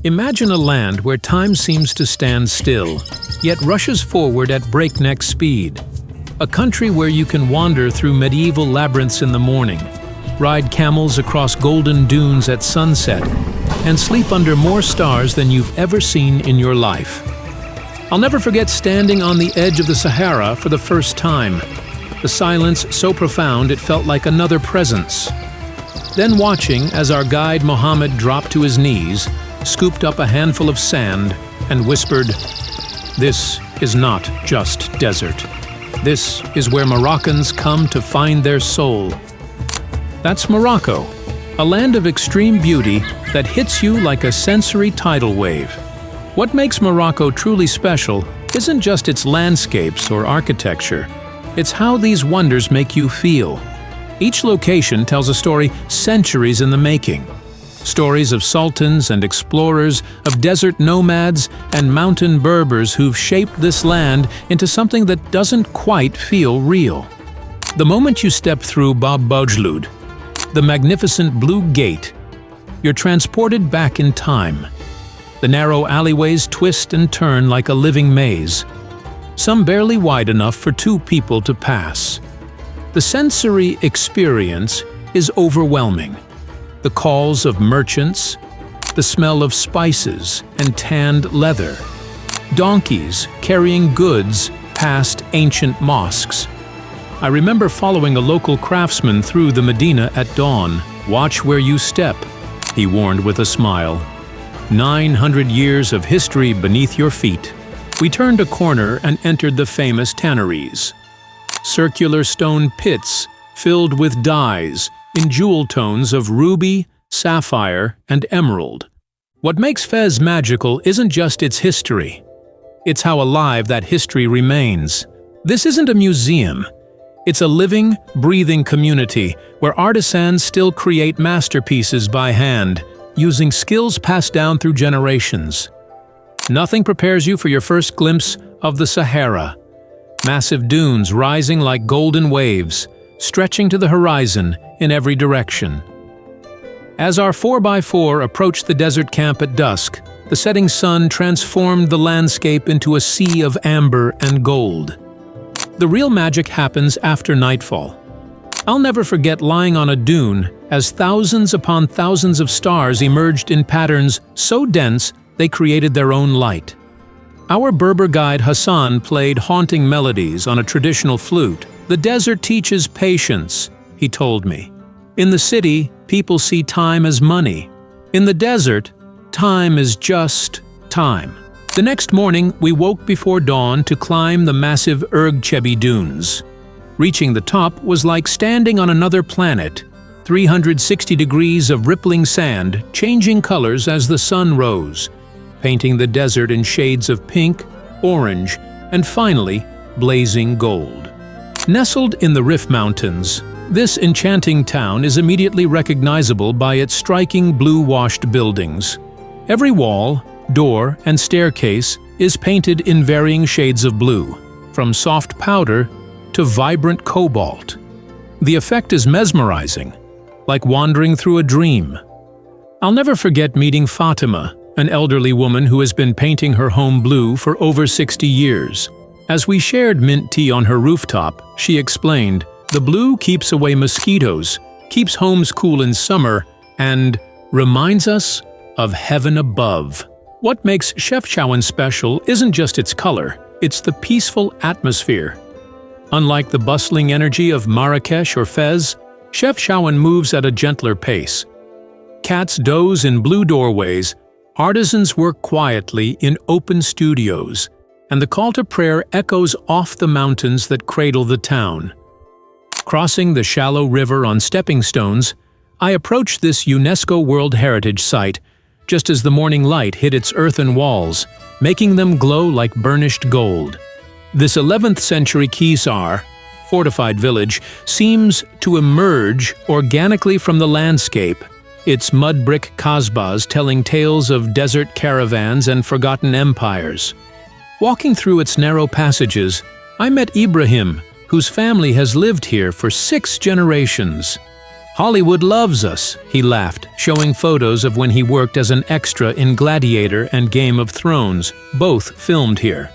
Imagine a land where time seems to stand still, yet rushes forward at breakneck speed. A country where you can wander through medieval labyrinths in the morning, ride camels across golden dunes at sunset, and sleep under more stars than you've ever seen in your life. I'll never forget standing on the edge of the Sahara for the first time. The silence so profound it felt like another presence. Then watching as our guide Mohammed dropped to his knees, scooped up a handful of sand, and whispered, "This is not just desert. This is where Moroccans come to find their soul." That's Morocco, a land of extreme beauty that hits you like a sensory tidal wave. What makes Morocco truly special isn't just its landscapes or architecture, it's how these wonders make you feel. Each location tells a story centuries in the making. Stories of sultans and explorers, of desert nomads and mountain Berbers who've shaped this land into something that doesn't quite feel real. The moment you step through Bab Bojloud, the magnificent Blue Gate, you're transported back in time. The narrow alleyways twist and turn like a living maze, some barely wide enough for two people to pass. The sensory experience is overwhelming. The calls of merchants, the smell of spices and tanned leather, donkeys carrying goods past ancient mosques. I remember following a local craftsman through the Medina at dawn. "Watch where you step," he warned with a smile. 900 years of history beneath your feet. We turned a corner and entered the famous tanneries. Circular stone pits filled with dyes in jewel tones of ruby, sapphire, and emerald. What makes Fez magical isn't just its history. It's how alive that history remains. This isn't a museum. It's a living, breathing community where artisans still create masterpieces by hand, using skills passed down through generations. Nothing prepares you for your first glimpse of the Sahara. Massive dunes rising like golden waves, stretching to the horizon in every direction. As our 4x4 approached the desert camp at dusk, the setting sun transformed the landscape into a sea of amber and gold. The real magic happens after nightfall. I'll never forget lying on a dune as thousands upon thousands of stars emerged in patterns so dense they created their own light. Our Berber guide Hassan played haunting melodies on a traditional flute. "The desert teaches patience," he told me. "In the city, people see time as money. In the desert, time is just time." The next morning, we woke before dawn to climb the massive Ergchebi dunes. Reaching the top was like standing on another planet, 360 degrees of rippling sand, changing colors as the sun rose, painting the desert in shades of pink, orange, and finally, blazing gold. Nestled in the Rif Mountains, this enchanting town is immediately recognizable by its striking blue-washed buildings. Every wall, door, and staircase is painted in varying shades of blue, from soft powder to vibrant cobalt. The effect is mesmerizing, like wandering through a dream. I'll never forget meeting Fatima, an elderly woman who has been painting her home blue for over 60 years. As we shared mint tea on her rooftop, she explained, "The blue keeps away mosquitoes, keeps homes cool in summer, and reminds us of heaven above." What makes Chefchaouen special isn't just its color, it's the peaceful atmosphere. Unlike the bustling energy of Marrakech or Fez, Chefchaouen moves at a gentler pace. Cats doze in blue doorways, artisans work quietly in open studios, and the call to prayer echoes off the mountains that cradle the town. Crossing the shallow river on stepping stones, I approached this UNESCO World Heritage Site just as the morning light hit its earthen walls, making them glow like burnished gold. This 11th century Kisar, fortified village, seems to emerge organically from the landscape, its mud brick kasbahs telling tales of desert caravans and forgotten empires. Walking through its narrow passages, I met Ibrahim, whose family has lived here for 6 generations. "Hollywood loves us," he laughed, showing photos of when he worked as an extra in Gladiator and Game of Thrones, both filmed here.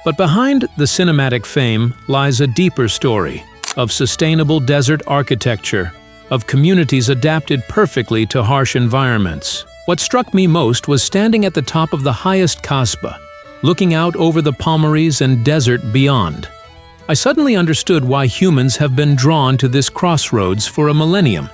But behind the cinematic fame lies a deeper story of sustainable desert architecture, of communities adapted perfectly to harsh environments. What struck me most was standing at the top of the highest kasbah, looking out over the Palmares and desert beyond. I suddenly understood why humans have been drawn to this crossroads for a millennium.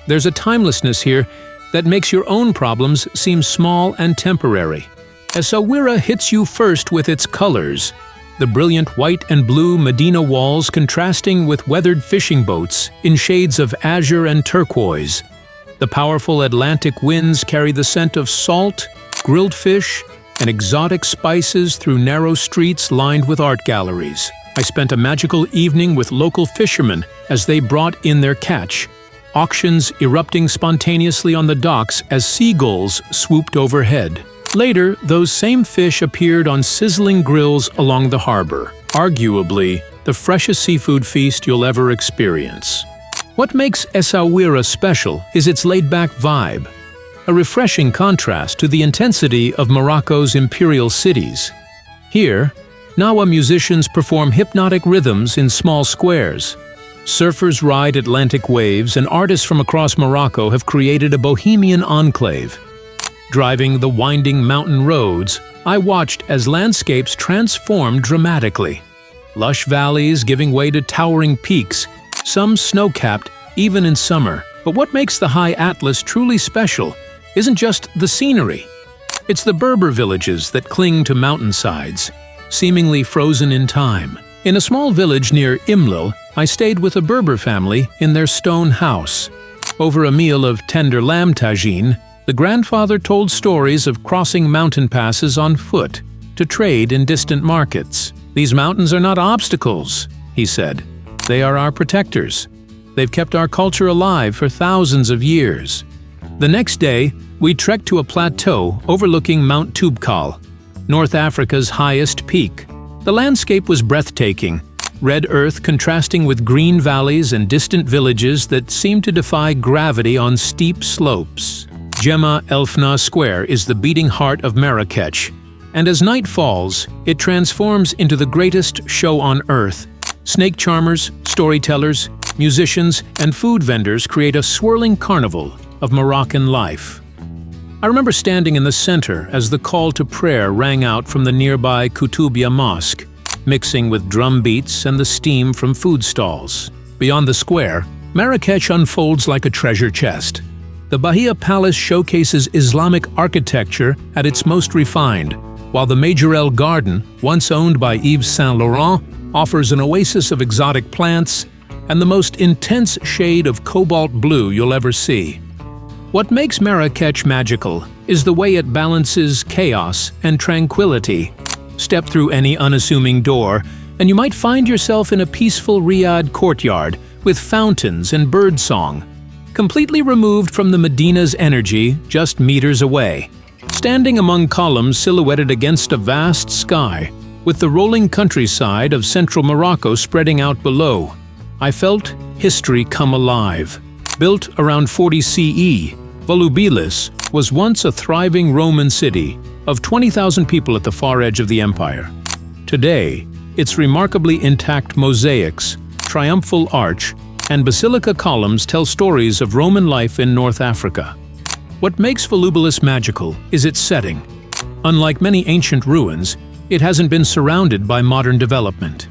There's a timelessness here that makes your own problems seem small and temporary. Essaouira hits you first with its colors, the brilliant white and blue Medina walls contrasting with weathered fishing boats in shades of azure and turquoise. The powerful Atlantic winds carry the scent of salt, grilled fish, and exotic spices through narrow streets lined with art galleries. I spent a magical evening with local fishermen as they brought in their catch, auctions erupting spontaneously on the docks as seagulls swooped overhead. Later, those same fish appeared on sizzling grills along the harbor, arguably the freshest seafood feast you'll ever experience. What makes Essaouira special is its laid-back vibe, a refreshing contrast to the intensity of Morocco's imperial cities. Here, Nawa musicians perform hypnotic rhythms in small squares. Surfers ride Atlantic waves, and artists from across Morocco have created a bohemian enclave. Driving the winding mountain roads, I watched as landscapes transformed dramatically. Lush valleys giving way to towering peaks, some snow-capped even in summer. But what makes the High Atlas truly special isn't just the scenery. It's the Berber villages that cling to mountainsides, seemingly frozen in time. In a small village near Imlil, I stayed with a Berber family in their stone house. Over a meal of tender lamb tagine, the grandfather told stories of crossing mountain passes on foot to trade in distant markets. "These mountains are not obstacles," he said. "They are our protectors. They've kept our culture alive for thousands of years." The next day, we trekked to a plateau overlooking Mount Toubkal, North Africa's highest peak. The landscape was breathtaking, red earth contrasting with green valleys and distant villages that seemed to defy gravity on steep slopes. Gemma El Fna Square is the beating heart of Marrakech, and as night falls, it transforms into the greatest show on earth. Snake charmers, storytellers, musicians, and food vendors create a swirling carnival of Moroccan life. I remember standing in the center as the call to prayer rang out from the nearby Koutoubia Mosque, mixing with drum beats and the steam from food stalls. Beyond the square, Marrakech unfolds like a treasure chest. The Bahia Palace showcases Islamic architecture at its most refined, while the Majorelle Garden, once owned by Yves Saint Laurent, offers an oasis of exotic plants and the most intense shade of cobalt blue you'll ever see. What makes Marrakech magical is the way it balances chaos and tranquility. Step through any unassuming door, and you might find yourself in a peaceful Riyadh courtyard with fountains and birdsong, completely removed from the Medina's energy just meters away. Standing among columns silhouetted against a vast sky, with the rolling countryside of central Morocco spreading out below, I felt history come alive. Built around 40 CE, Volubilis was once a thriving Roman city of 20,000 people at the far edge of the empire. Today, its remarkably intact mosaics, triumphal arch, and basilica columns tell stories of Roman life in North Africa. What makes Volubilis magical is its setting. Unlike many ancient ruins, it hasn't been surrounded by modern development.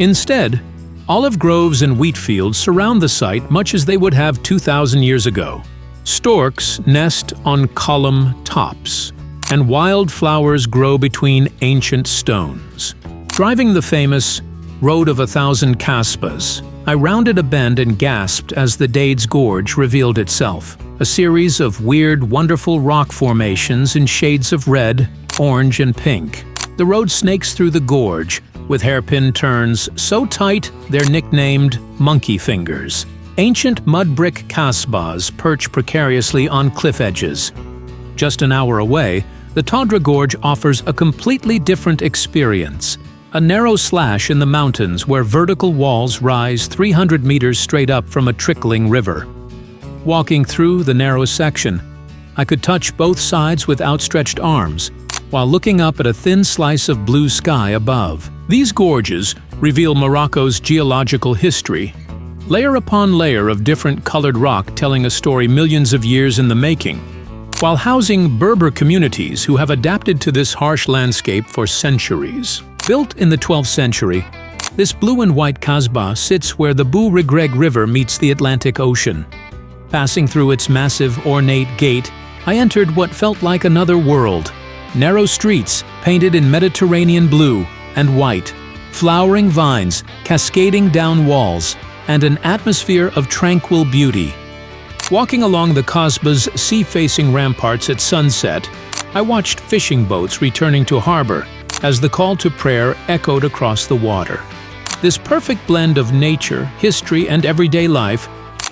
Instead, olive groves and wheat fields surround the site much as they would have 2,000 years ago. Storks nest on column tops, and wildflowers grow between ancient stones. Driving the famous Road of 1,000 Kasbahs, I rounded a bend and gasped as the Dade's Gorge revealed itself, a series of weird, wonderful rock formations in shades of red, orange, and pink. The road snakes through the gorge, with hairpin turns so tight they're nicknamed monkey fingers. Ancient mud brick kasbahs perch precariously on cliff edges. Just an hour away, the Tadra Gorge offers a completely different experience. A narrow slash in the mountains where vertical walls rise 300 meters straight up from a trickling river. Walking through the narrow section, I could touch both sides with outstretched arms, while looking up at a thin slice of blue sky above. These gorges reveal Morocco's geological history, layer upon layer of different colored rock telling a story millions of years in the making, while housing Berber communities who have adapted to this harsh landscape for centuries. Built in the 12th century, this blue and white Kasbah sits where the Bou Regreg River meets the Atlantic Ocean. Passing through its massive, ornate gate, I entered what felt like another world. Narrow streets painted in Mediterranean blue and white, flowering vines cascading down walls, and an atmosphere of tranquil beauty. Walking along the Kasbah's sea-facing ramparts at sunset, I watched fishing boats returning to harbor as the call to prayer echoed across the water. This perfect blend of nature, history, and everyday life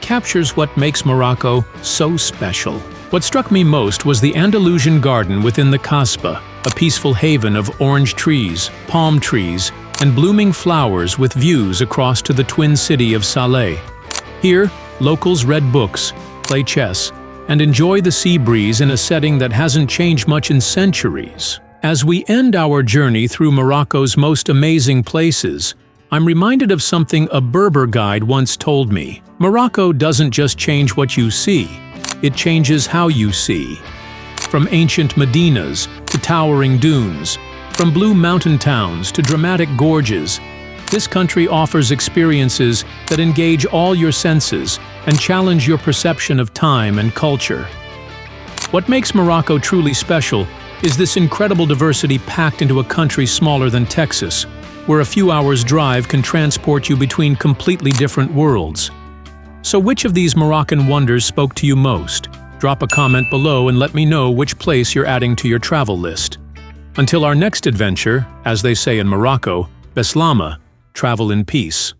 captures what makes Morocco so special. What struck me most was the Andalusian garden within the Kasbah, a peaceful haven of orange trees, palm trees, and blooming flowers with views across to the twin city of Saleh. Here, locals read books, play chess, and enjoy the sea breeze in a setting that hasn't changed much in centuries. As we end our journey through Morocco's most amazing places, I'm reminded of something a Berber guide once told me. Morocco doesn't just change what you see, it changes how you see. From ancient Medinas to towering dunes, from blue mountain towns to dramatic gorges, this country offers experiences that engage all your senses and challenge your perception of time and culture. What makes Morocco truly special is this incredible diversity packed into a country smaller than Texas, where a few hours' drive can transport you between completely different worlds. So which of these Moroccan wonders spoke to you most? Drop a comment below and let me know which place you're adding to your travel list. Until our next adventure, as they say in Morocco, Beslama, travel in peace.